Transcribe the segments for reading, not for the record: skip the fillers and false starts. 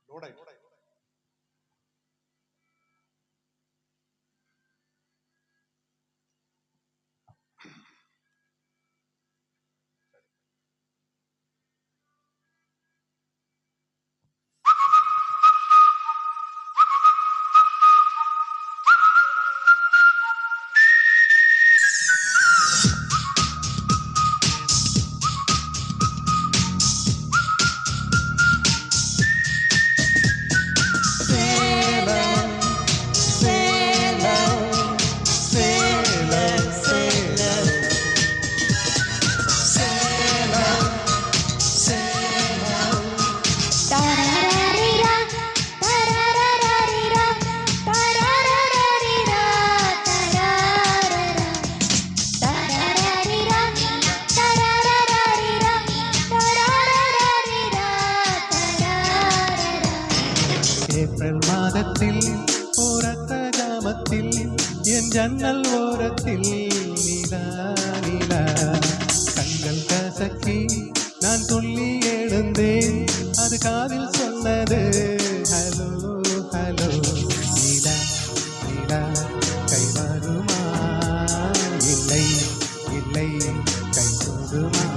லோடாய் April மாதத்தில் ஓரத்த கிராமத்தில் என் ஜன்னல் ஓரத்தில் நிலா நிலா கண்கள் கசக்கி நான் துள்ளி எழுந்தேன் அது காதில் சொன்னது ஹலோ ஹலோ நிலா நிலா கை வருமா இல்லை இல்லை கை தொடுமா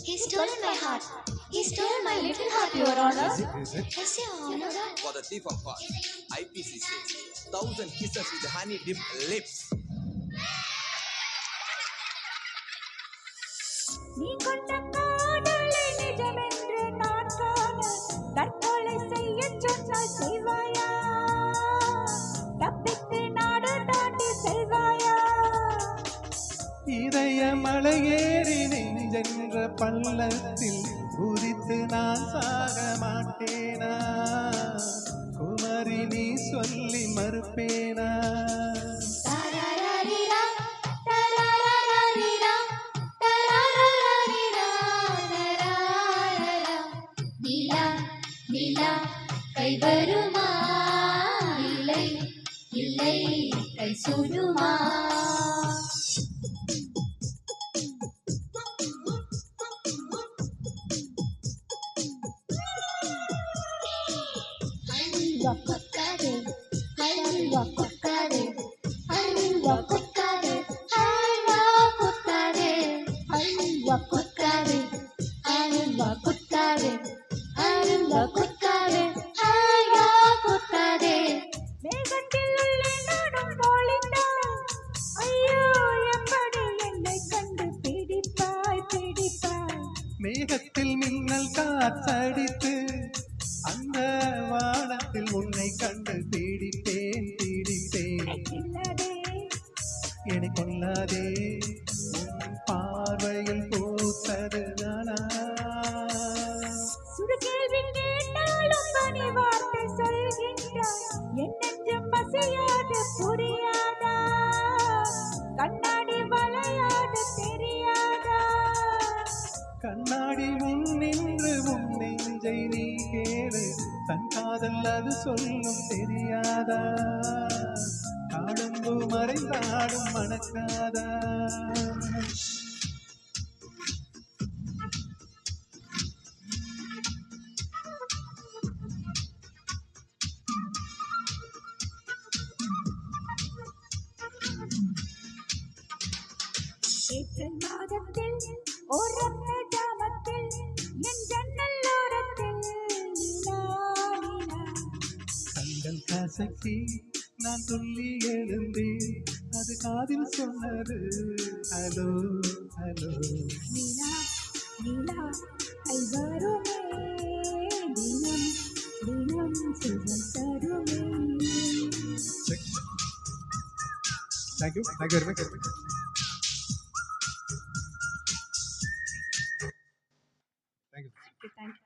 He stole my heart. He stole my little heart, Your Honor. Yes, Your Honor. For the thief of heart, IPC says 1,000 kisses with honey dipped lips. நீ கொண்ட காதலை நிஜமென்று நான் காண தற்கொலை செய்ய சொன்னால் செய்வாயா? தப்பித்து நாடு தாண்டி செல்வாயா? இதய மலையேறி நெஞ்சென்ற பள்ளத்தில் குதித்து நான் சாக மாட்டேனா? குமரி நீ சொல்லி மறுப்பேனா? கை வருமா இல்லை இல்லை கை சுடுமா? Hãy மேகத்தில் மின்னல் காத்தடித்து அந்த வானத்தில் உன்னை கண்டு பீடித்தேன் என்னை கொல்லாதே உன் பார்வையில் பூத்தது நானா? சுடுகேள்வி கேட்டாலும் பணி வார்த்தை சொல்கின்றாய், என் நெஞ்சம் பசியாது புரியாதா? கண்ணாடி வளையாது தெரியாதா? கண்ணாடி முன் நின்று உன் நெஞ்சை நீ கேளு, தன் காதல் அது சொல்லும் தெரியாதா? காடும்பு மறைந்தாடும் மணக்காதா? ஏப்ரல் மாதத்தில் ஓரத்த ஜாமத்தில் என் ஜன்னல் ஓரத்தில் கசக்கி நான் துள்ளி எழுந்தேன், அது காதில் சொன்னது ஹலோ ஹலோ. நிலா நிலா கைவருமே தினம் தினம் சுகம் தருமே. Thank you very much. Thank you. Thank you.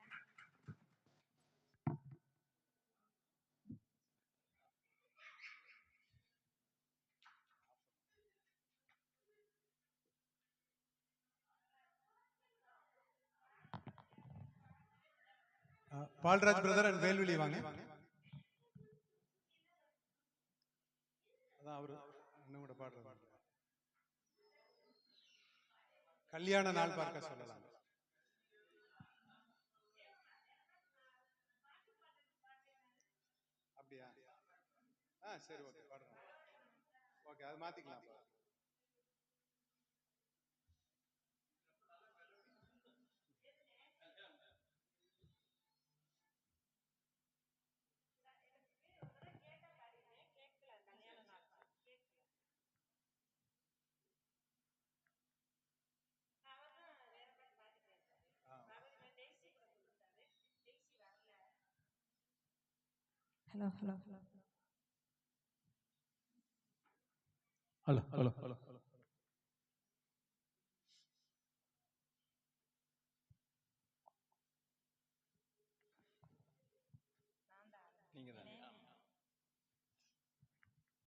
Balraj brother and Velvizhi வாங்க. அதான் அவரு இன்னும் கூட பாடுறாரு. கல்யாண நாள் பார்க்க சொல்லலாம். அப்படியா? சரி, ஓகே, பாடுறேன். ஓகே, அது மாத்திக்கலாம். Hello hello hello hello hello hello.